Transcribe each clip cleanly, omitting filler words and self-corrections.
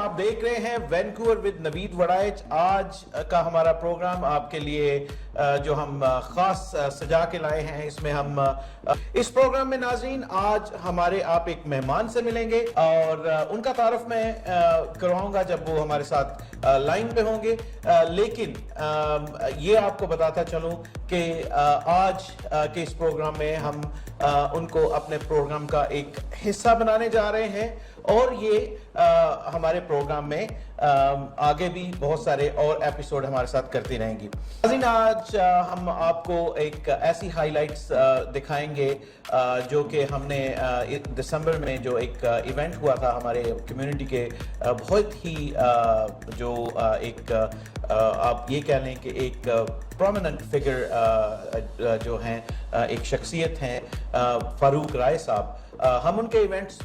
आप देख रहे हैं वैंकूवर विद नवीद वड़ाइच। आज का हमारा प्रोग्राम आपके लिए जो हम खास सजा के लाए हैं, इसमें हम इस प्रोग्राम में नाज़रीन आज हमारे आप एक मेहमान से मिलेंगे और उनका तारुफ मैं करवाऊंगा जब वो हमारे साथ लाइन पे होंगे। लेकिन ये आपको बताता चलूं कि आज के इस प्रोग्राम में हम उनको अपने प्रोग्राम का एक हिस्सा बनाने जा रहे हैं और ये हमारे प्रोग्राम में आगे भी बहुत सारे और एपिसोड हमारे साथ करती रहेंगी। आज हम आपको एक ऐसी हाइलाइट्स दिखाएंगे जो कि हमने दिसंबर में जो एक इवेंट हुआ था हमारे कम्युनिटी के बहुत ही जो एक आप ये कह लें कि एक प्रोमिनेंट फिगर जो हैं, एक शख्सियत हैं फारूक राय साहब। हम उनके इवेंट्स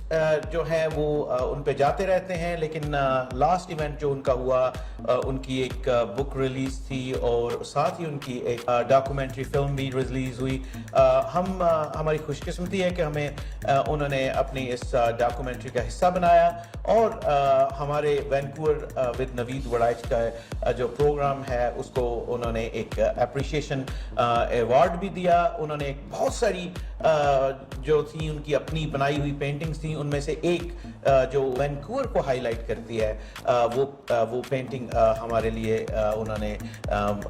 जो हैं वो उन पे जाते रहते हैं, लेकिन लास्ट इवेंट जो उनका हुआ उनकी एक बुक रिलीज थी और साथ ही उनकी एक डॉक्यूमेंट्री फिल्म भी रिलीज हुई। हमारी खुशकिस्मती है कि हमें उन्होंने अपनी इस डॉक्यूमेंट्री का हिस्सा बनाया और हमारे वैंकूवर विद नवीद वड़ाइच का जो प्रोग्राम है उसको उन्होंने एक एप्रिशिएशन अवार्ड भी दिया। उन्होंने एक बहुत सारी जो थी उनकी अपनी बनाई हुई पेंटिंग्स थी, उनमें से एक जो वैंकूवर को हाईलाइट करती है वो पेंटिंग हमारे लिए उन्होंने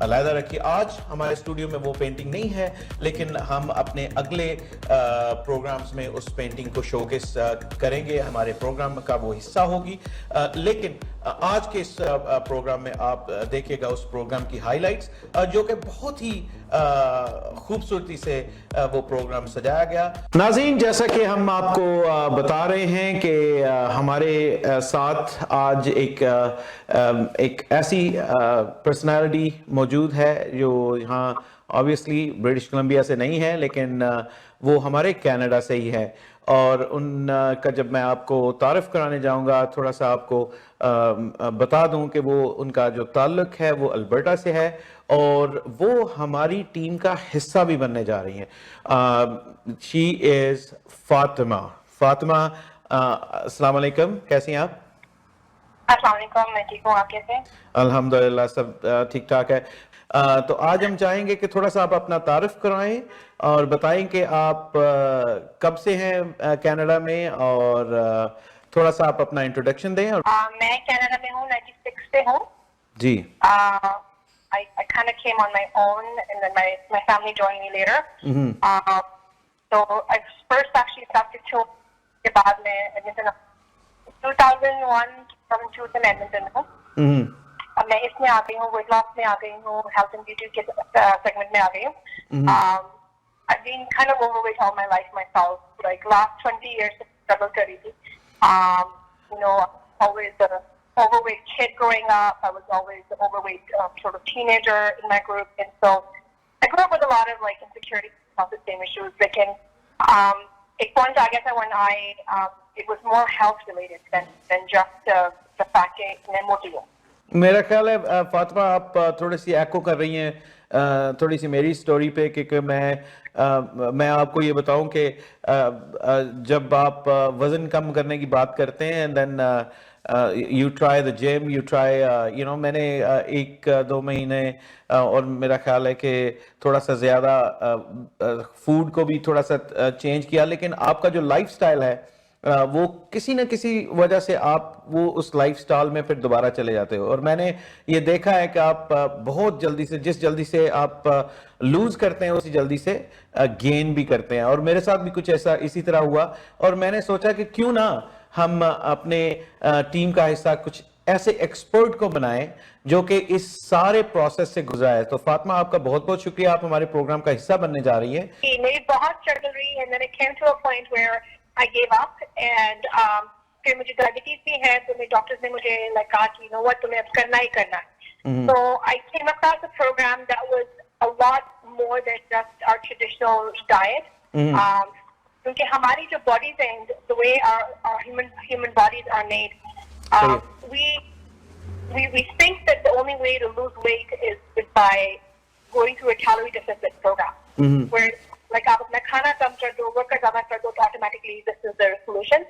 अलग रखी। आज हमारे स्टूडियो में वो पेंटिंग नहीं है, लेकिन हम अपने अगले प्रोग्राम्स में उस पेंटिंग को शोकेस करेंगे, हमारे प्रोग्राम का वो हिस्सा होगी। लेकिन आज के इस प्रोग्राम में आप देखिएगा उस प्रोग्राम की हाइलाइट्स जो कि बहुत ही खूबसूरती से वो प्रोग्राम सजाया गया। नाज़रीन, जैसा कि हम आपको बता रहे हैं कि हमारे साथ आज एक ऐसी पर्सनालिटी मौजूद है जो यहाँ ऑब्वियसली ब्रिटिश कोलंबिया से नहीं है, लेकिन वो हमारे कनाडा से ही है। और उनका जब मैं आपको तारीफ कराने जाऊंगा, थोड़ा सा आपको बता दूं कि वो उनका जो ताल्लुक है वो अल्बर्टा से है और वो हमारी टीम का हिस्सा भी बनने जा रही हैं। She is Fatima. अस्सलाम वालेकुम, कैसी हैं आप? अस्सलाम वालेकुम, मैं ठीक हूँ, आप कैसे हैं? अल्हम्दुलिल्लाह, सब ठीक ठाक है। तो आज हम चाहेंगे कि थोड़ा सा आप अपना तारुफ कराएं और बताएं कि आप कब से हैं कनाडा में और थोड़ा सा आप अपना इंट्रोडक्शन दें। और मैं कनाडा में हूँ, 96 से हूँ जी। I kind of came on my own and then my family joined me later. So I first actually started to के बाद में एडमिंटन 2001 से मैं एडमिंटन में हूँ। अब मैं इसमें आ गई हूँ, वेट लॉस में आ गई हूँ, हेल्थ एंड ब्यूटी के सेगमेंट में आ गई हूँ। I've been kind of overweight all my life myself. Like last 20 years, I struggled कर रही थी. You know, always an overweight kid growing up. I was always an overweight sort of teenager in my group, and so I grew up with a lot of like insecurity, self-esteem issues. Like एक point आ गया था when it was more health related than just the fact कि मैं मोटी हूँ। मेरा ख्याल है फातिमा आप थोड़ी सी एको कर रही हैं थोड़ी सी मेरी स्टोरी पे, क्योंकि मैं आपको ये बताऊं कि जब आप वज़न कम करने की बात करते हैं and then you try the gym, you try you know, मैंने 1-2 महीने और मेरा ख्याल है कि थोड़ा सा ज़्यादा फूड को भी थोड़ा सा चेंज किया, लेकिन आपका जो लाइफस्टाइल है वो किसी न किसी वजह से आप वो उस लाइफस्टाइल में फिर दोबारा चले जाते हो। और मैंने ये देखा है कि आप बहुत जल्दी से, जिस जल्दी से आप लूज करते हैं उसी जल्दी से गेन भी करते हैं। और मेरे साथ भी कुछ ऐसा इसी तरह हुआ और मैंने सोचा कि क्यों ना हम अपने टीम का हिस्सा कुछ ऐसे एक्सपर्ट को बनाएं जो कि इस सारे प्रोसेस से गुजरा है। तो फातिमा, आपका बहुत बहुत शुक्रिया, आप हमारे प्रोग्राम का हिस्सा बनने जा रही हैं। मेरी बहुत स्ट्रगल रही है, then it came to a point where I gave up and फिर मुझे डायबिटीज भी है, तो मेरे डॉक्टर्स ने मुझे कहा कि you know what, तुम्हें अब करना ही करना है। So I came across a program that was a lot more than just our traditional diet. क्योंकि हमारी जो bodies and the way our human bodies are made, we think that the only way to lose weight is by going through a calorie deficit program, where like आप अपना खाना कम कर दो, workout ज्यादा कर दो, तो automatically this is the solution.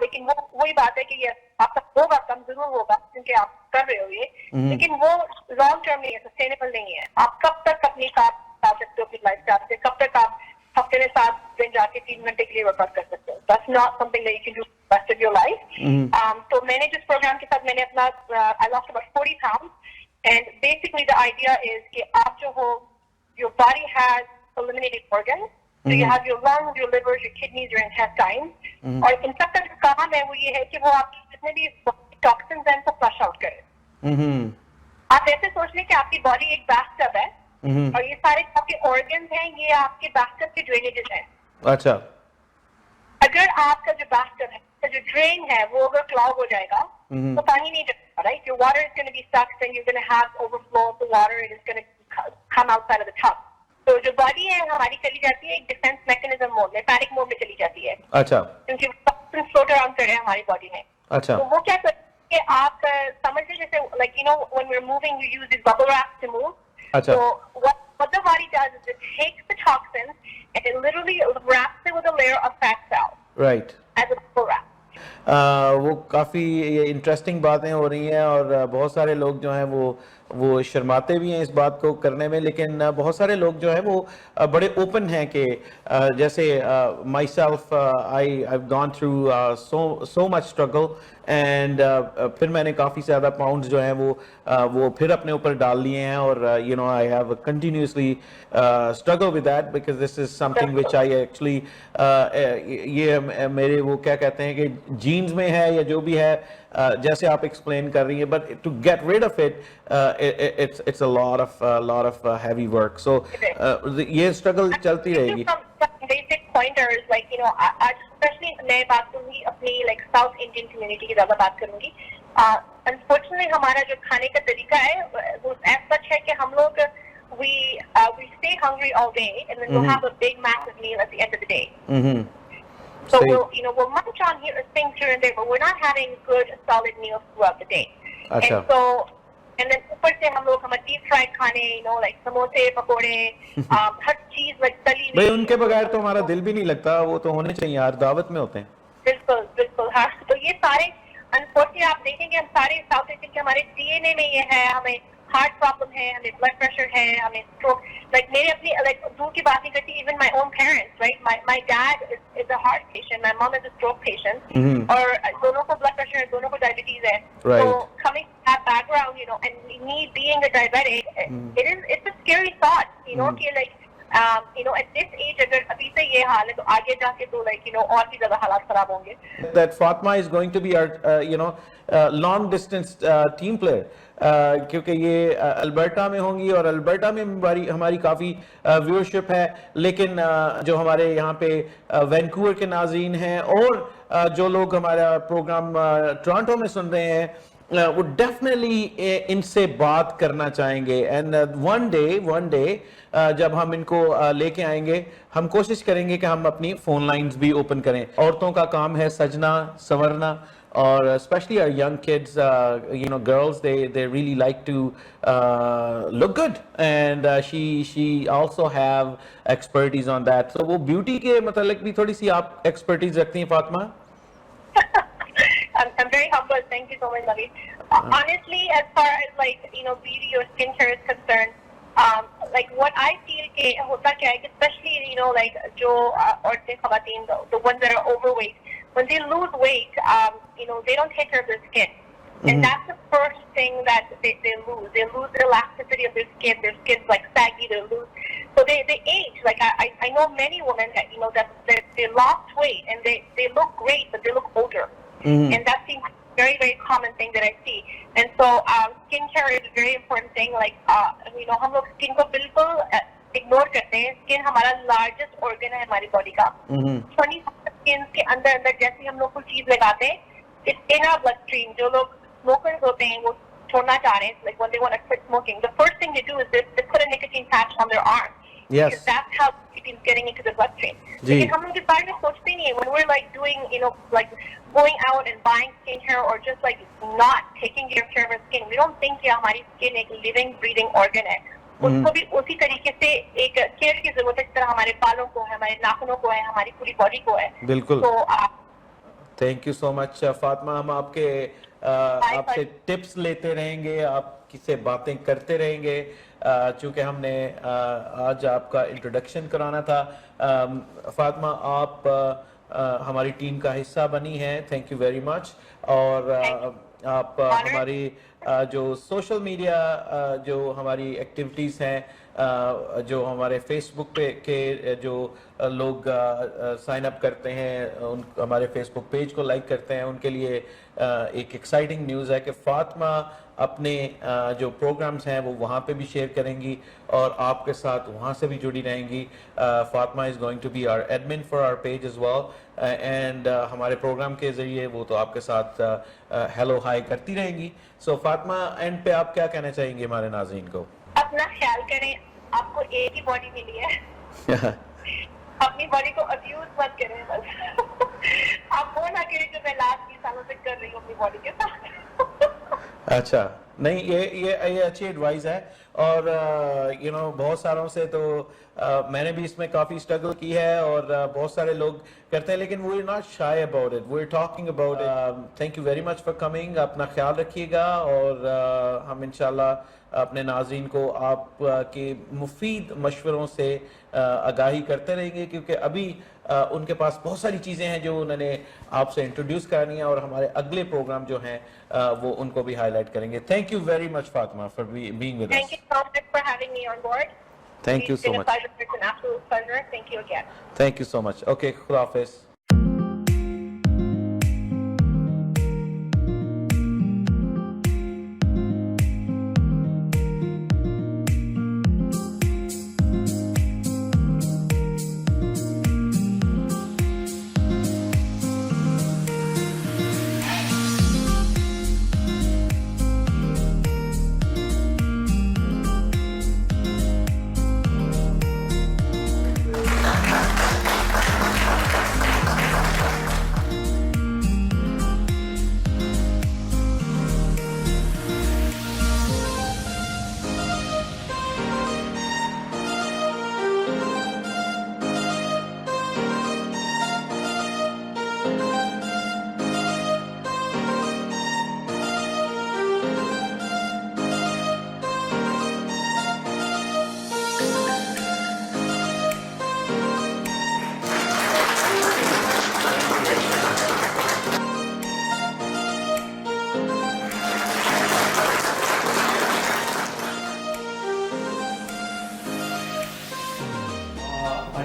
लेकिन वो वही बात है कि आपका होगा, कम जरूर होगा क्योंकि आप कर रहे हो ये, लेकिन वो लॉन्ग टर्म नहीं है, सस्टेनेबल नहीं है। आप कब तक अपनी काम कर सकते हो अपनी लाइफ स्टाइल से, कब तक आप हफ्ते में 7 दिन जाके 3 घंटे के लिए वर्कआउट कर सकते हो? That's not something that you can do rest of your life. तो मैंने जिस प्रोग्राम के साथ मैंने अपना I lost about 40 pounds and basically the idea is कि आप जो हो, your body has eliminated organs, so you have your lungs, your livers, your kidneys, your intestines, और इन सब का जो काम है वो ये है कि वो आपकी जितने भी टॉक्सिन्स हैं उनको फ्लश आउट करे। आप ऐसे सोच लें कि आपकी बॉडी एक बाथटब है और ये सारे आपके ऑर्गन्स हैं, ये आपके बाथटब के ड्रेनेजेस हैं। अच्छा, अगर आपका जो बाथटब है, जो ड्रेन है, वो अगर क्लॉग हो जाएगा तो पानी नहीं जाएगा, right? Your water is gonna be stuck and you are gonna have overflow of the water, it is gonna come outside of the tub. तो जो बॉडी है हमारी चली जाती है एक डिफेंस मैकेनिज्म मोड में, पैनिक मोड में चली जाती है। अच्छा, क्योंकि टॉक्सिन फ्लोट अराउंड कर रहे हैं हमारी बॉडी में। अच्छा, तो वो क्या करते हैं कि आप समझ लीजिए जैसे like you know when we are moving we use this bubble wrap to move. अच्छा, So what the body does is it takes the toxins and it literally wraps it with a layer of fat cells. Right. As a bubble wrap. वो काफ़ी interesting बातें हो रही हैं और बहुत सारे लोग जो हैं वो शर्माते भी हैं इस बात को करने में, लेकिन बहुत सारे लोग जो हैं वो बड़े ओपन हैं कि जैसे my self I gone through so much struggle and फिर मैंने काफ़ी ज़्यादा पाउंड्स जो हैं वो फिर अपने ऊपर डाल लिए हैं और you know I have continuously struggle with that because this is something which I actually ये मेरे वो क्या कहते हैं कि जीन्स में है या जो भी है, जैसे आप एक्सप्लेन कर रही हैं, but to get rid of it it's a lot of heavy work, so ये स्ट्रगल चलती रहेगी। Basic pointers like you know especially मैं बात करूँगी अपनी like South Indian community की ज़्यादा बात करूँगी। Unfortunately हमारा जो खाने का तरीका है वो ऐसा है कि हम लोग we stay hungry all day and then we'll have a big massive meal at the end of the day. So we'll munch on things here and there, but we're not having good solid meals throughout the day. अच्छा। And then ऊपर से हम लोग हमारे deep fried खाने, like समोसे, पकोड़े, हर चीज like तली हुई। भाई उनके बगैर तो हमारा दिल भी नहीं लगता, वो तो होने चाहिए यार, दावत में होते हैं। बिल्कुल बिल्कुल, हाँ। तो ये सारे अनफॉर्चुनेटली आप देखेंगे हम सारे साउथ इंडियन के हमारे डीएनए में ये है, हमें हार्ट प्रॉब्लम है, हमें ब्लड प्रेशर है, हमें स्ट्रोक, लाइक मेरे अपनी लाइक दूर की बात नहीं करती, even my own parents, right? My dad is a heart patient, my mum is a stroke patient, और दोनों को ब्लड प्रेशर है, दोनों को डायबिटीज है। तो coming that background, and me being a diabetic, it's a scary thought, कि like at this age अगर अभी से ये हाल है तो आगे जाके तो like और भी ज्यादा हालात खराब होंगे। That Fatma is going to be our long distance team player, क्योंकि ये अल्बर्टा में होंगी और अल्बर्टा में हमारी काफ़ी व्यूअरशिप है, लेकिन जो हमारे यहाँ पे वैंकूवर के नाज़रीन हैं और जो लोग हमारा प्रोग्राम टोरंटो में सुन रहे हैं वो डेफिनेटली इनसे बात करना चाहेंगे। एंड वन डे जब हम इनको लेके आएंगे, हम कोशिश करेंगे कि हम अपनी फोन लाइंस भी ओपन करें। औरतों का काम है सजना संवरना, और specially our young kids, girls, they really like to look good, and she also have expertise on that. So वो ब्यूटी के मतलब भी थोड़ी सी आप एक्सपर्टीज रखती हैं Fatima? I'm very humbled. Thank you so much, Naveed. Honestly, as far as beauty or skincare is concerned, like what I feel के होता क्या है कि especially जो औरतें ख़वातीन, the ones that are overweight, when they lose weight, they don't take care of their skin, and that's the first thing that they lose. They lose the elasticity of their skin. Their skin's like saggy. They lose, so they age. Like I know many women that they lost weight and they look great, but they look older. And that seems very, very common thing that I see. And so skincare is a very important thing. Like हम लोग skin को बिल्कुल ignore करते हैं। Skin हमारा largest organ है हमारी body का। 20 skins के अंदर जैसे हम लोग कोई चीज लगाते हैं, it's in our bloodstream। जो लोग smokers होते हैं वो छोड़ना चाह रहे हैं, like when they want to quit smoking, the first thing they do is they put a nicotine patch on their arm. Yes. Because that's how nicotine is getting into the bloodstream. लेकिन हम लोग इस बारे में सोचते नहीं है। When we're like doing, like going out and buying skincare or just like not taking care of our skin, we don't think कि हमारी skin एक living, breathing organ है। उसको भी उसी तरीके से एक केयर की जरूरत है, जिस तरह हमारे बालों को है, हमारे नाखूनों को है, हमारी पूरी बॉडी को है। बिल्कुल। तो thank you so much Fatima. हम आपसे टिप्स लेते रहेंगे, आपसे बातें करते रहेंगे, चूँकि हमने आज आपका इंट्रोडक्शन कराना था। फातिमा, आप हमारी टीम का हिस्सा बनी हैं, थैंक यू वेरी मच। और आप हमारी जो सोशल मीडिया जो हमारी एक्टिविटीज़ हैं, जो हमारे फेसबुक पे के जो लोग साइन अप करते हैं, उन हमारे फेसबुक पेज को लाइक करते हैं, उनके लिए एक एक्साइटिंग न्यूज़ है कि फातिमा अपने जो प्रोग्राम्स हैं वो वहाँ पे भी शेयर करेंगी और आपके साथ वहाँ से भी जुड़ी रहेंगी। Fatima is going to be our admin for our page as well, and हमारे प्रोग्राम के ज़रिए वो तो आपके साथ हेलो हाई करती रहेंगी। सो फातिमा, एंड पे आप क्या कहना चाहेंगे हमारे नाज़रीन को? अपना ख्याल करें, आपको एक ही बॉडी मिली है। अपनी बॉडी को अब्यूज मत करें बस। आप वो ना करें जो मैं लास्ट 20 सालों से कर रही हूँ अपनी बॉडी के साथ। अच्छा, नहीं, ये अच्छी एडवाइस है। और बहुत सालों से तो मैंने भी इसमें काफ़ी स्ट्रगल की है और बहुत सारे लोग करते हैं, लेकिन we are not shy about it, we are talking about it. Thank you very much for coming. अपना ख्याल रखिएगा और हम इंशाल्लाह अपने नाज़रीन को आप के मुफीद मशवरों से आगाही करते रहेंगे, क्योंकि अभी उनके पास बहुत सारी चीज़ें हैं जो उन्होंने आपसे इंट्रोड्यूस करनी है और हमारे अगले प्रोग्राम जो हैं वो उनको भी हाईलाइट करेंगे। Thank you very much Fatima for being with us. Thank you so much for having me on board. Thank you so much. It's been a pleasure. It's an absolute pleasure. Thank you again. Thank you so much. Okay, Khuda Hafiz.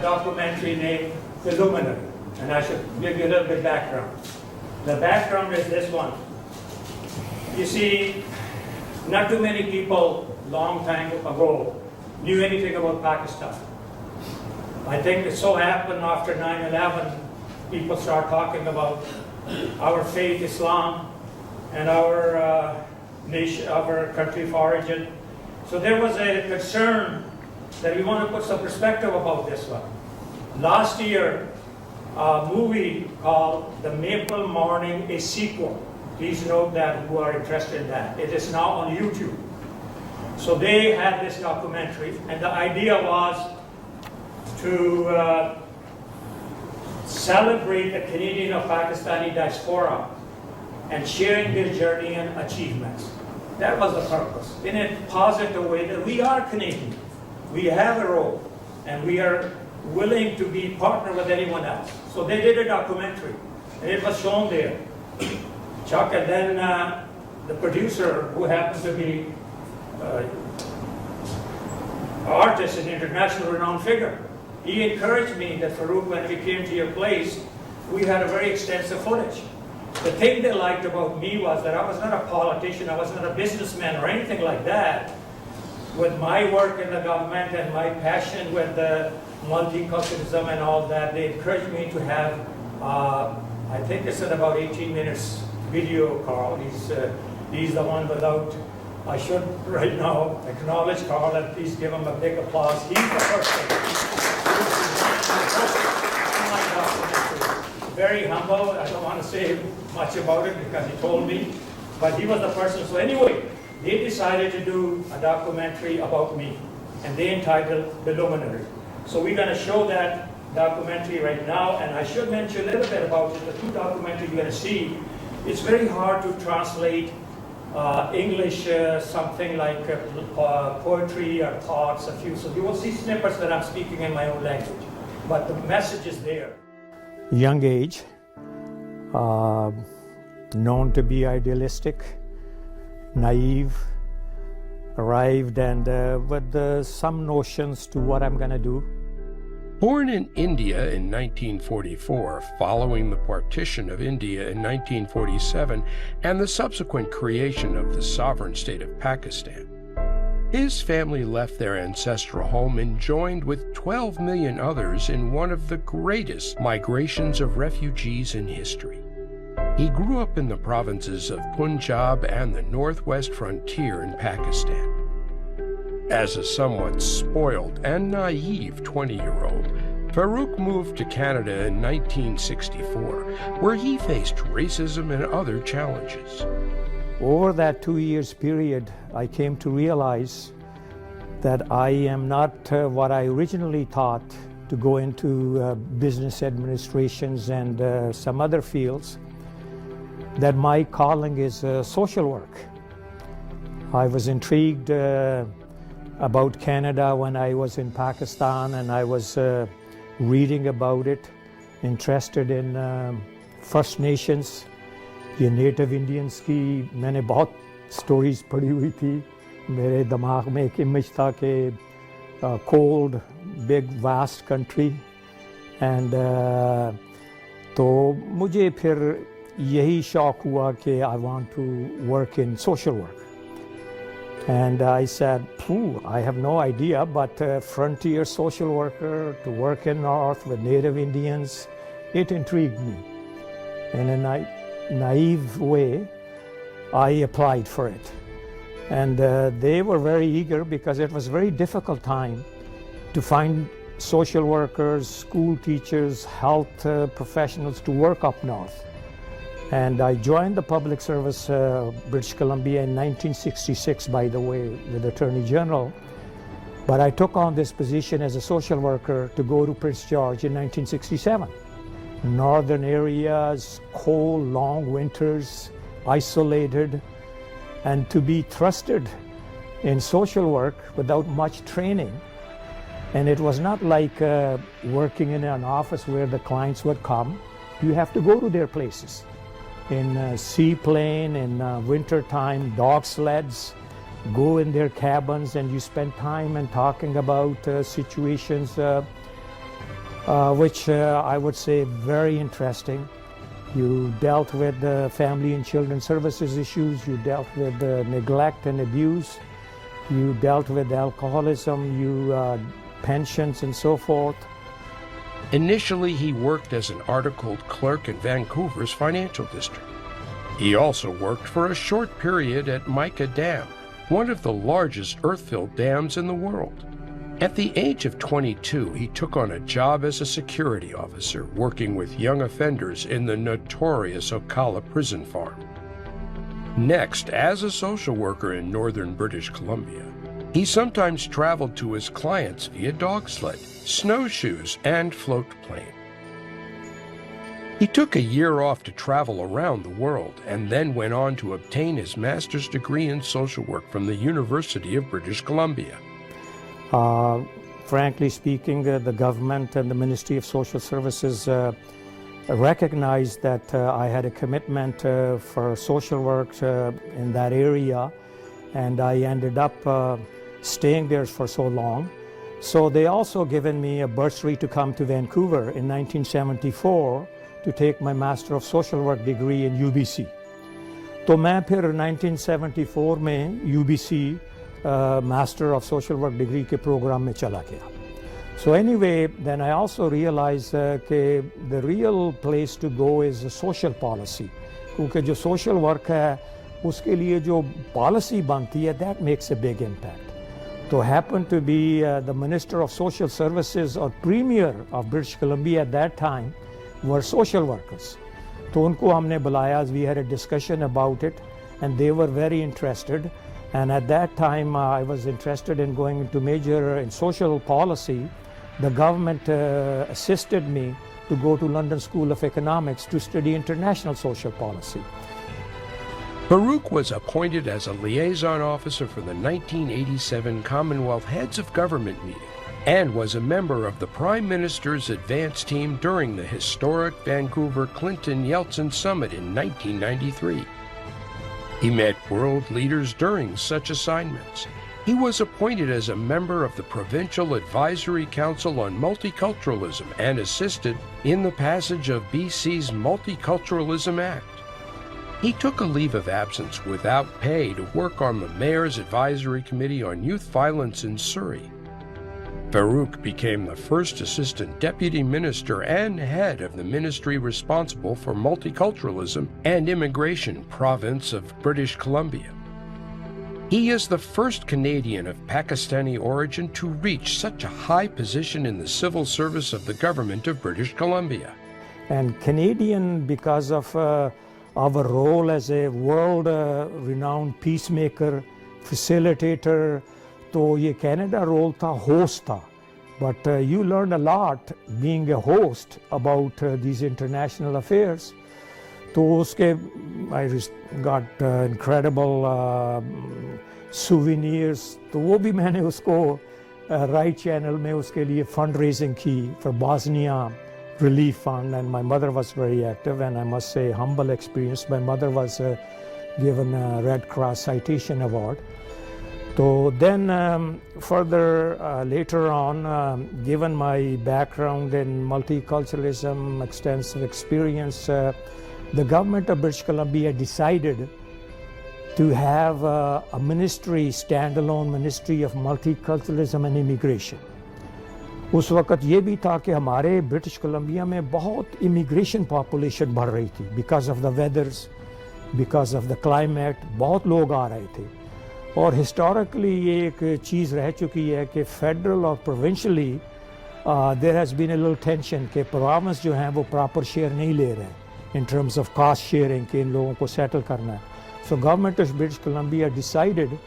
Documentary named The Luminary, and I should give you a little bit background. The background is this one. You see, not too many people long time ago knew anything about Pakistan. I think it so happened after 9/11, people start talking about our faith, Islam, and our nation, our country of origin. So there was a concern that we want to put some perspective about this one. Last year, a movie called The Maple Morning, a sequel. Please note that who are interested in that. It is now on YouTube. So they had this documentary, and the idea was to celebrate the Canadian or Pakistani diaspora and sharing their journey and achievements. That was the purpose, in a positive way that we are Canadian. We have a role, and we are willing to be partner with anyone else. So they did a documentary, and it was shown there. Chuck, and then the producer, who happens to be an artist, an international renowned figure, he encouraged me that, Farouk, when we came to your place, we had a very extensive footage. The thing they liked about me was that I was not a politician, I was not a businessman or anything like that. With my work in the government and my passion with the multiculturalism and all that, they encouraged me to have, I think it's in about 18 minutes video, Carl. He's the one without, I should right now acknowledge Carl and please give him a big applause. He's the person. Very humble. I don't want to say much about it because he told me, but he was the person. So anyway, they decided to do a documentary about me, and they entitled The Luminary. So we're going to show that documentary right now, and I should mention a little bit about it. The two documentaries you're going to see, it's very hard to translate English, something like poetry or thoughts, a few. So you will see snippets that I'm speaking in my own language, but the message is there. Young age, known to be idealistic, naive, arrived and with some notions to what I'm going to do. Born in India in 1944, following the partition of India in 1947 and the subsequent creation of the sovereign state of Pakistan, his family left their ancestral home and joined with 12 million others in one of the greatest migrations of refugees in history. He grew up in the provinces of Punjab and the northwest frontier in Pakistan. As a somewhat spoiled and naive 20-year-old, Farouk moved to Canada in 1964, where he faced racism and other challenges. Over that 2 years period, I came to realize that I am not what I originally thought, to go into business administrations and some other fields, that my calling is social work. I was intrigued about Canada when I was in Pakistan, and I was reading about it, interested in First Nations, ये native Indians की मैंने बहुत stories पढ़ी हुई थी. मेरे दिमाग में एक इमेज था कि cold big vast country, and तो मुझे फिर यही शौक हुआ कि I want to work in social work. And I said, I have no idea, but frontier social worker to work in North with Native Indians, it intrigued me. In a naive way, I applied for it. And they were very eager because it was a very difficult time to find social workers, school teachers, health professionals to work up north. And I joined the public service, British Columbia, in 1966, by the way, with Attorney General. But I took on this position as a social worker to go to Prince George in 1967. Northern areas, cold, long winters, isolated, and to be trusted in social work without much training. And it was not like working in an office where the clients would come. You have to go to their places. In seaplane, in winter time, dog sleds, go in their cabins, and you spend time and talking about situations which I would say very interesting. You dealt with family and children services issues, you dealt with neglect and abuse, you dealt with alcoholism, pensions and so forth. Initially, he worked as an articled clerk in Vancouver's financial district. He also worked for a short period at Mica Dam, one of the largest earth-filled dams in the world. At the age of 22, he took on a job as a security officer, working with young offenders in the notorious Ocala prison farm. Next, as a social worker in northern British Columbia, he sometimes traveled to his clients via dog sled, snowshoes, and float plane. He took a year off to travel around the world and then went on to obtain his master's degree in social work from the University of British Columbia. Frankly speaking, the government and the Ministry of Social Services recognized that I had a commitment for social work in that area, and I ended up staying there for so long. So they also given me a bursary to come to Vancouver in 1974 to take my Master of Social Work degree in UBC. तो मैं फिर 1974 में UBC Master of Social Work degree के program में चला गया. So anyway, then I also realized कि the real place to go is social policy. क्योंकि जो social work है उसके लिए जो policy बनती है, that makes a big impact. So happened to be the Minister of Social Services or Premier of British Columbia at that time were social workers. तो उनको हमने बुलाया, we had a discussion about it, and they were very interested. And at that time, I was interested in going into major in social policy, the government assisted me to go to London School of Economics to study international social policy. Waraich was appointed as a liaison officer for the 1987 Commonwealth Heads of Government meeting and was a member of the Prime Minister's advance team during the historic Vancouver Clinton-Yeltsin Summit in 1993. He met world leaders during such assignments. He was appointed as a member of the Provincial Advisory Council on Multiculturalism and assisted in the passage of BC's Multiculturalism Act. He took a leave of absence without pay to work on the Mayor's Advisory Committee on Youth Violence in Surrey. Waraich became the first Assistant Deputy Minister and head of the ministry responsible for multiculturalism and immigration province of British Columbia. He is the first Canadian of Pakistani origin to reach such a high position in the civil service of the government of British Columbia. And Canadian because of our role as a world-renowned peacemaker, facilitator, तो ये Canada role था, host था. But you learn a lot being a host about these international affairs. तो उसके I got incredible souvenirs. तो वो भी मैंने उसको right channel में उसके लिए fundraising की for Bosnia Relief Fund, and my mother was very active, and I must say humble experience. My mother was given a Red Cross Citation Award. So then further later on, given my background in multiculturalism, extensive experience, the government of British Columbia decided to have a ministry, standalone ministry of multiculturalism and immigration. उस वक़्त ये भी था कि हमारे British Columbia में बहुत immigration population बढ़ रही थी because of the वेदर्स, because of the climate, बहुत लोग आ रहे थे. और हिस्टोरिकली ये एक चीज़ रह चुकी है कि फेडरल और provincially there has been a little tension कि प्रोविंस जो हैं वो प्रॉपर शेयर नहीं ले रहे हैं in terms of cost sharing कि इन लोगों को सेटल करना है. So government of British Columbia decided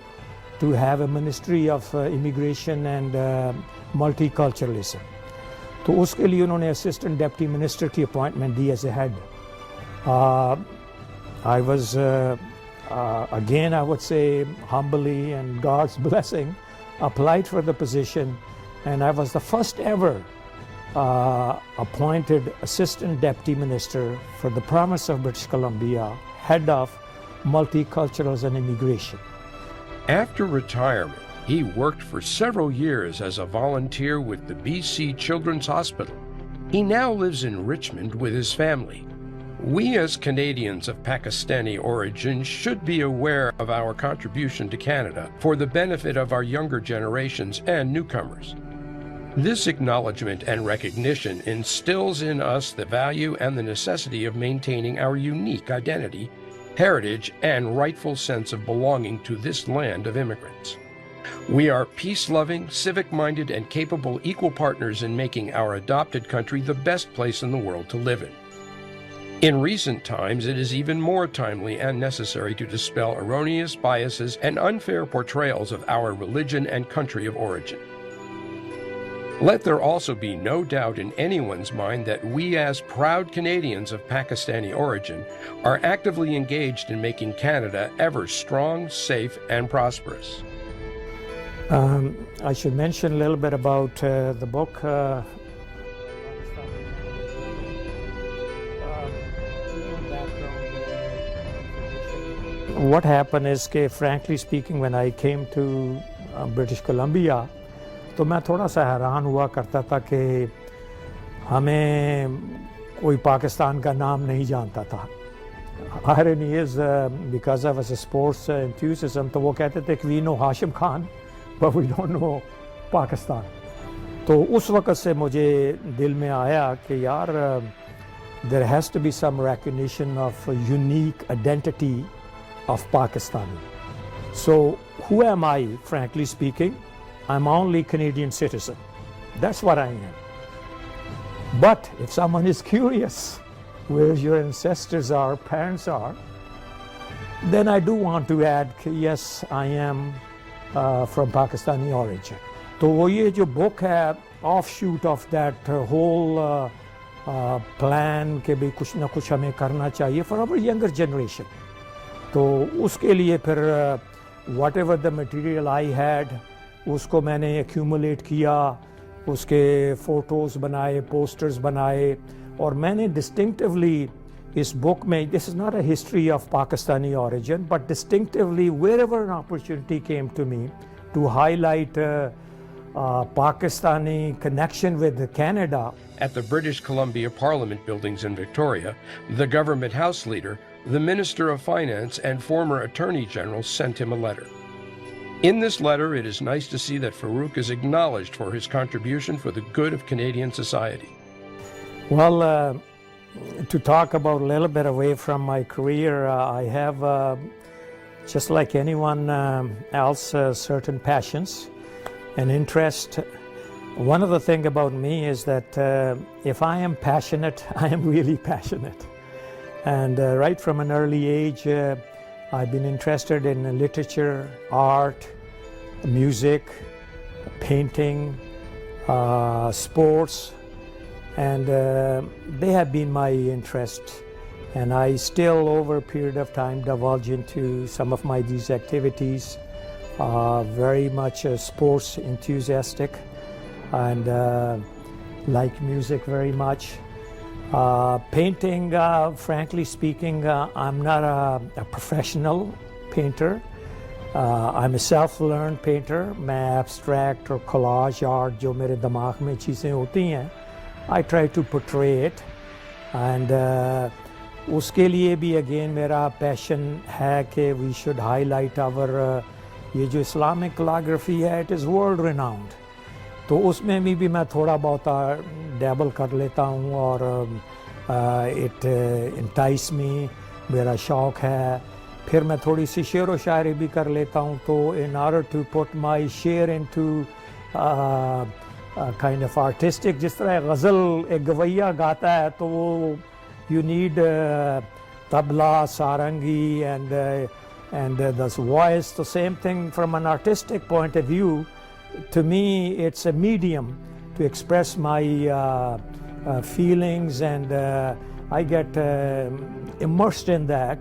to have a ministry of immigration and multiculturalism. तो उसके लिए उन्होंने assistant deputy minister की appointment the as a head. I was again I would say humbly and God's blessing applied for the position, and I was the first ever appointed assistant deputy minister for the province of British Columbia, head of multiculturalism and immigration. After retirement, he worked for several years as a volunteer with the BC Children's Hospital. He now lives in Richmond with his family. We as Canadians of Pakistani origin should be aware of our contribution to Canada for the benefit of our younger generations and newcomers. This acknowledgement and recognition instills in us the value and the necessity of maintaining our unique identity, heritage, and rightful sense of belonging to this land of immigrants. We are peace-loving, civic-minded, and capable equal partners in making our adopted country the best place in the world to live in. In recent times, it is even more timely and necessary to dispel erroneous biases and unfair portrayals of our religion and country of origin. Let there also be no doubt in anyone's mind that we as proud Canadians of Pakistani origin are actively engaged in making Canada ever strong, safe, and prosperous. I should mention a little bit about the book. What happened is that, frankly speaking, when I came to British Columbia, तो मैं थोड़ा सा हैरान हुआ करता था कि हमें कोई पाकिस्तान का नाम नहीं जानता था. Irony is because I was a sports enthusiast, तो वो कहते थे कि we know Hashim Khan, but we don't know Pakistan. तो उस वक़्त से मुझे दिल में आया कि यार there has to be some recognition of a unique identity of Pakistani. So who am I, frankly speaking? I'm only Canadian citizen. That's what I am. But if someone is curious where your ancestors are, parents are, then I do want to add, yes, I am from Pakistani origin. तो वो ये जो book है offshoot of that whole plan के भी कुछ ना कुछ हमें करना चाहिए फॉर आवर यंगर जनरेशन। तो उसके लिए फिर what ever the material I had उसको मैंने एक्यूमुलेट किया, उसके फ़ोटोज़ बनाए, पोस्टर्स बनाए, और मैंने डिस्टिंक्टिवली इस बुक में, this is not a history of Pakistani origin, but distinctively wherever an opportunity came to me to highlight Pakistani connection with Canada. At the British Columbia Parliament buildings in Victoria, the government House leader, the Minister of Finance, and former Attorney General sent him a letter. In this letter, it is nice to see that Farouk is acknowledged for his contribution for the good of Canadian society. Well, to talk about a little bit away from my career, I have, just like anyone else, certain passions and interest. One of the things about me is that if I am passionate, I am really passionate. And right from an early age, I've been interested in literature, art, music, painting, sports, and they have been my interest. And I still, over a period of time, divulge into some of these activities. Very much sports enthusiastic, and like music very much. Painting, frankly speaking, I'm not a professional painter. I'm a self-learned painter. मैं abstract or collage art जो मेरे दिमाग में चीज़ें होती हैं, I try to portray it, and उसके लिए भी again मेरा passion है कि we should highlight our ये जो Islamic calligraphy है, it is world renowned. तो उसमें भी मैं थोड़ा बहुत डैबल कर लेता हूँ, और it entice me, मेरा शौक़ है. फिर मैं थोड़ी सी शेर व शायरी भी कर लेता हूँ. तो in order to put my share into kind of artistic, जिस तरह गज़ल एक गवैया गाता है तो वो you need tabla, sarangi, and the voice. The same thing from an artistic point of view. To me, it's a medium to express my feelings, and I get immersed in that.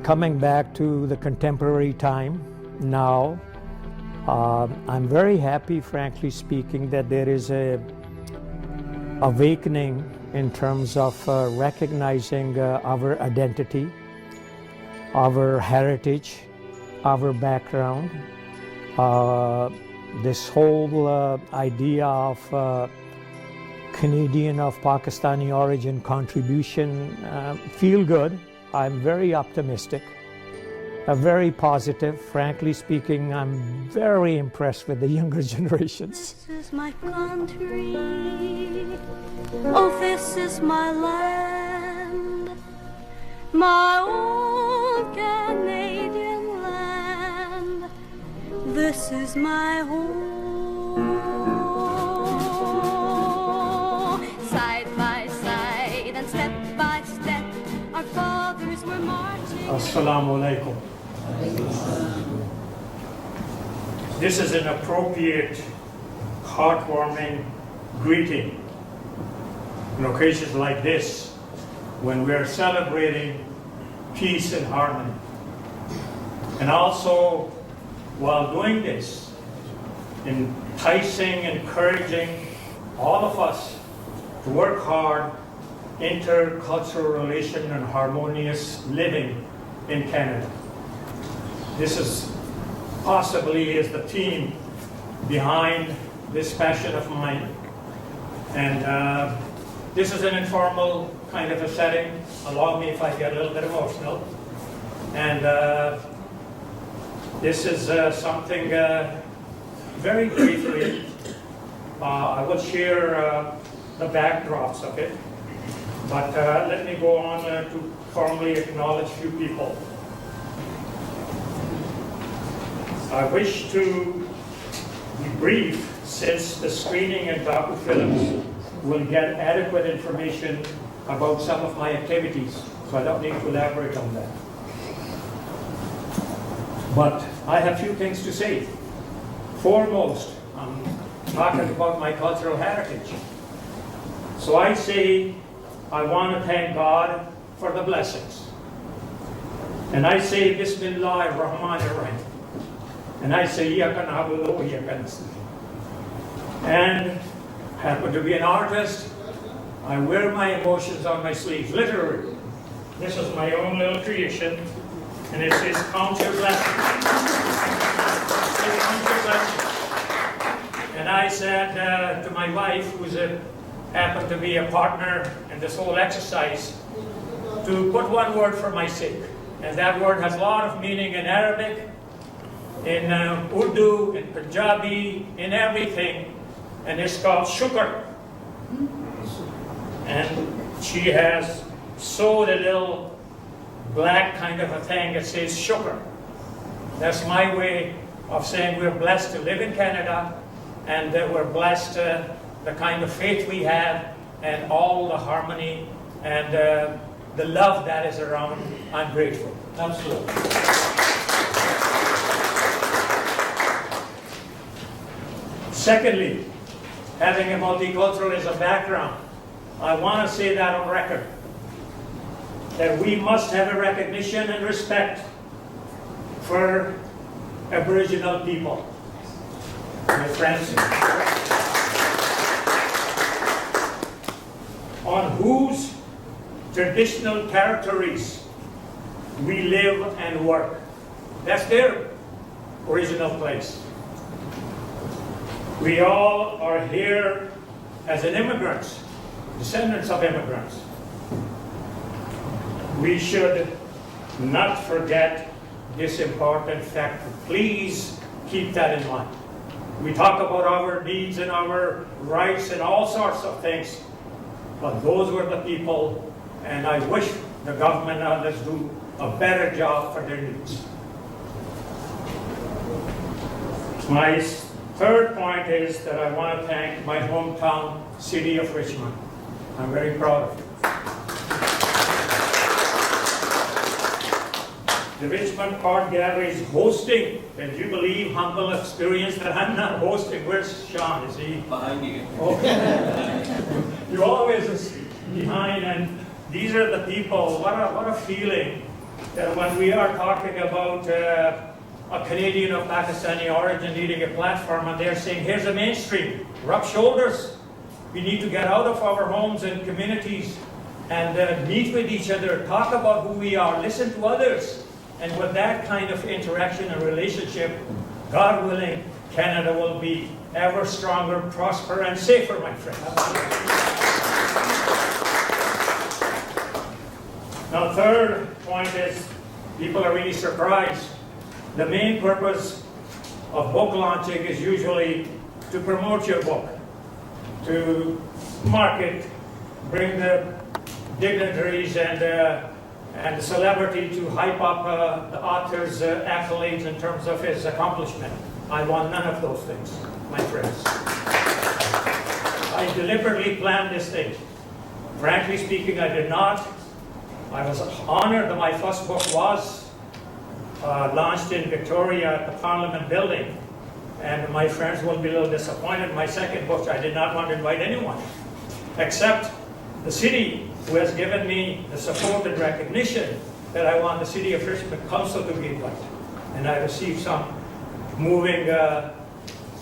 Coming back to the contemporary time now, I'm very happy, frankly speaking, that there is a awakening in terms of recognizing our identity, our heritage, our background. This whole idea of Canadian of Pakistani origin contribution feel good. I'm very optimistic, very positive. Frankly speaking, I'm very impressed with the younger generations. This is my country, oh this is my land, my old Canadian land. This is my home. Side by side and step by step, our fathers were marching. Assalamu alaikum. This is an appropriate, heartwarming greeting on occasions like this, when we are celebrating peace and harmony. And also, while doing this, enticing, encouraging all of us to work hard, intercultural relation and harmonious living in Canada. This is possibly is the theme behind this passion of mine. And this is an informal kind of a setting. Allow me if I get a little bit emotional. And this is something very briefly. I will share the backdrops of it. But let me go on to formally acknowledge a few people. I wish to be brief, since the screening and docu-films will get adequate information about some of my activities, so I don't need to elaborate on that. But I have few things to say. Foremost, I'm talking about my cultural heritage. So I say, I want to thank God for the blessings. And I say, Bismillah ar-Rahman ar-Rahim. And I say, Iyaka na'budu wa iyaka nasta'in. And happen to be an artist, I wear my emotions on my sleeves, literally. This is my own little creation, and it says, count your blessings. It says, count your blessings. And I said to my wife, who's happened to be a partner in this whole exercise, to put one word for my sake. And that word has a lot of meaning in Arabic, in Urdu, in Punjabi, in everything. And it's called shukr. And she has sewed a little black kind of a thing that says shukr. That's my way of saying we're blessed to live in Canada, and that we're blessed the kind of faith we have, and all the harmony and the love that is around. I'm grateful. Absolutely. Secondly, having a multiculturalism background, I want to say that on record, that we must have a recognition and respect for Aboriginal people. My friends, on whose traditional territories we live and work. That's their original place. We all are here as an immigrants, descendants of immigrants. We should not forget this important fact. Please keep that in mind. We talk about our needs and our rights and all sorts of things, but those were the people, and I wish the government and others do a better job for their needs. My third point is that I want to thank my hometown city of Richmond. I'm very proud of it. The Richmond Art Gallery is hosting, can you believe, humble experience that I'm not hosting? Where's Sean? Is he? Behind you. Okay. You always is behind, and these are the people. What a feeling that when we are talking about a Canadian of Pakistani origin needing a platform, and they're saying, here's a mainstream, rub shoulders. We need to get out of our homes and communities and meet with each other, talk about who we are, listen to others. And with that kind of interaction and relationship, God willing, Canada will be ever stronger, prosper, and safer, my friends. Now, third point is, people are really surprised. The main purpose of book launching is usually to promote your book, to market, bring the dignitaries and the celebrity to hype up the author's accolades in terms of his accomplishment. I want none of those things, my friends. I deliberately planned this thing. Frankly speaking, I did not. I was honored that my first book was launched in Victoria at the Parliament building. And my friends will be a little disappointed. My second book, I did not want to invite anyone, except the city, who has given me the support and recognition that I want the City of Richmond Council to be invited. And I received some moving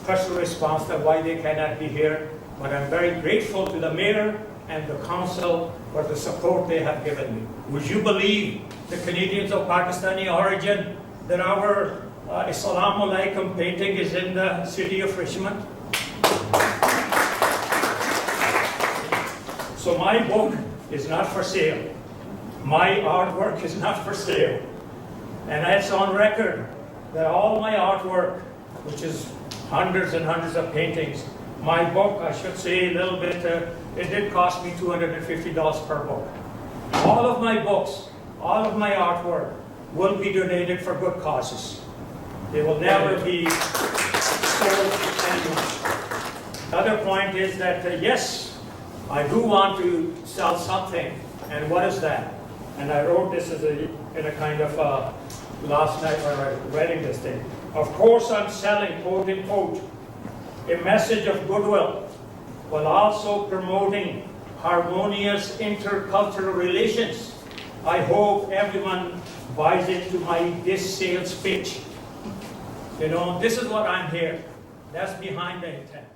personal response that why they cannot be here. But I'm very grateful to the mayor and the council for the support they have given me. Would you believe, the Canadians of Pakistani origin, that our Assalamu Alaikum painting is in the City of Richmond? So my book is not for sale. My artwork is not for sale. And it's on record that all my artwork, which is hundreds and hundreds of paintings, my book, I should say a little bit, it did cost me $250 per book. All of my books, all of my artwork will be donated for good causes. They will never be sold to anyone. The other point is that, yes, I do want to sell something, and what is that? And I wrote this as in a kind of last night when I was writing this thing. Of course I'm selling, quote unquote, a message of goodwill while also promoting harmonious intercultural relations. I hope everyone buys into this sales pitch. You know, this is what I'm here. That's behind the intent.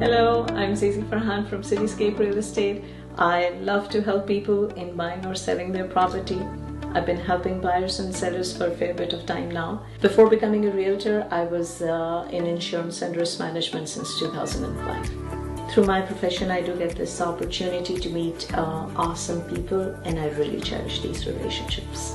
Hello, I'm Zizi Farhan from Cityscape Real Estate. I love to help people in buying or selling their property. I've been helping buyers and sellers for a fair bit of time now. Before becoming a realtor, I was in insurance and risk management since 2005. Through my profession, I do get this opportunity to meet awesome people, and I really cherish these relationships.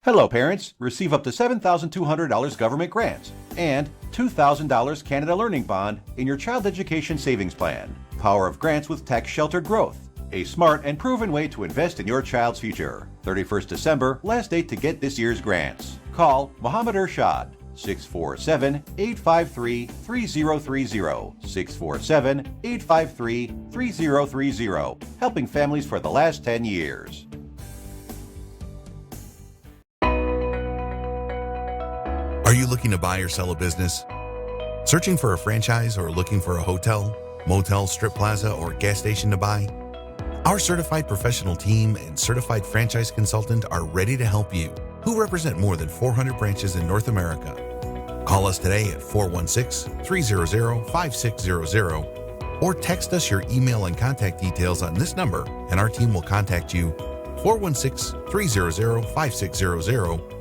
Hello, parents. Receive up to $7,200 government grants and $2,000 Canada Learning Bond in your child education savings plan. Power of grants with tax-sheltered growth. A smart and proven way to invest in your child's future. 31st December, last date to get this year's grants. Call Mohammed Ershad, 647-853-3030. 647-853-3030. Helping families for the last 10 years. Are you looking to buy or sell a business? Searching for a franchise or looking for a hotel, motel, strip plaza, or gas station to buy? Our certified professional team and certified franchise consultant are ready to help you, who represent more than 400 branches in North America. Call us today at 416-300-5600 or text us your email and contact details on this number and our team will contact you. 416-300-5600.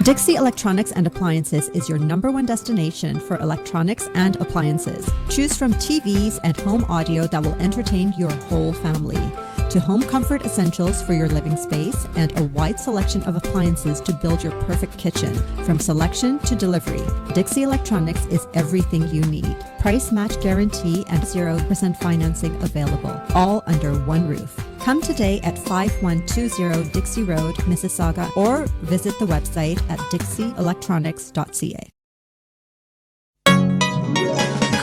Dixie Electronics and Appliances is your #1 destination for electronics and appliances. Choose from TVs and home audio that will entertain your whole family, to home comfort essentials for your living space, and a wide selection of appliances to build your perfect kitchen. From selection to delivery, Dixie Electronics is everything you need. Price match guarantee and 0% financing available, all under one roof. Come today at 5120 Dixie Road, Mississauga, or visit the website at dixieelectronics.ca.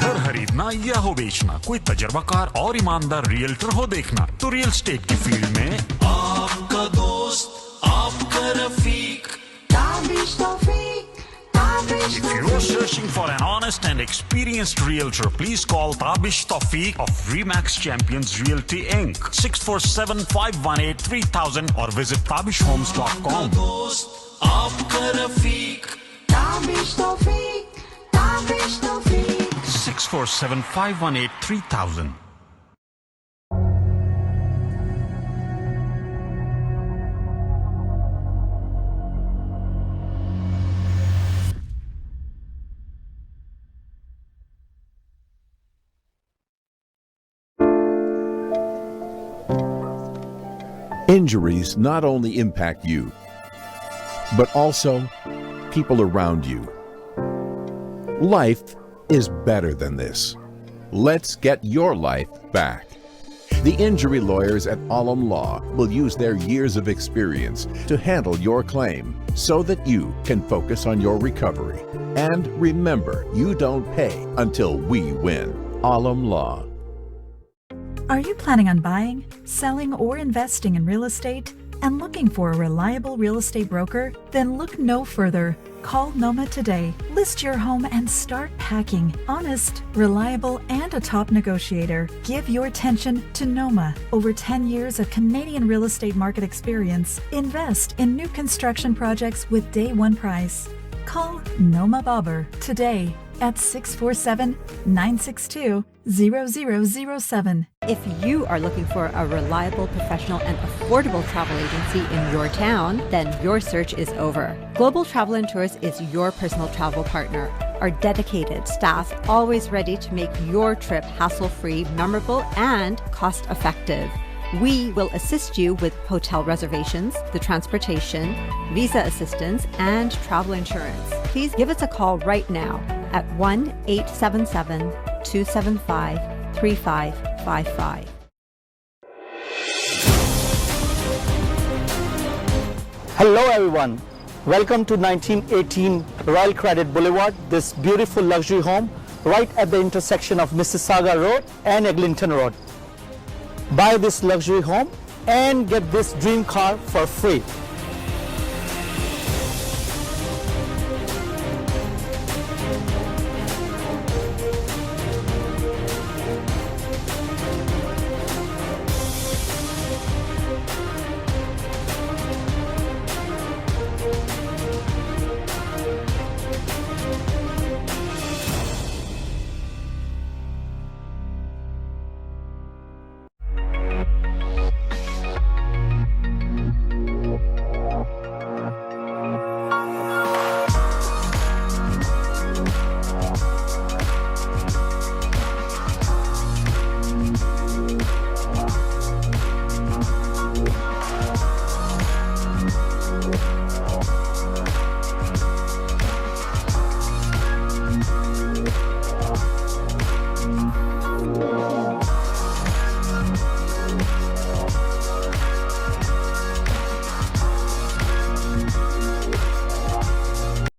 घर खरीदने खरीदना या हो बेचना, कोई तजर्बाकार और ईमानदार realtor हो देखना, तो रियल एस्टेट की फील्ड में आपका दोस्त, आपका रफीक ताबिश तौफीक। If you're searching for an honest and experienced realtor, please call Tabish Tawfiq of Remax Champions Realty Inc. 647-518-3000 or visit tabishhomes.com. आपका रफीक ताबिश तौफीक, ताबिश तौफीक। 647-518-3000. Injuries not only impact you, but also people around you. Life is better than this. Let's get your life back. The injury lawyers at Alam Law will use their years of experience to handle your claim so that you can focus on your recovery. And remember, you don't pay until we win. Alam Law. Are you planning on buying, selling, or investing in real estate and looking for a reliable real estate broker? Then look no further. Call Noma today. List your home and start packing. Honest, reliable, and a top negotiator. Give your attention to Noma. Over 10 years of Canadian real estate market experience. Invest in new construction projects with day one price. Call Noma Bobber today at 647-962-0007. If you are looking for a reliable, professional, and affordable travel agency in your town, then your search is over. Global Travel and Tours is your personal travel partner. Our dedicated staff always ready to make your trip hassle-free, memorable, and cost-effective. We will assist you with hotel reservations, the transportation, visa assistance, and travel insurance. Please give us a call right now at 1-877-275-3555. Hello everyone, welcome to 1918 Royal Credit Boulevard, this beautiful luxury home right at the intersection of Mississauga Road and Eglinton Road. Buy this luxury home and get this dream car for free.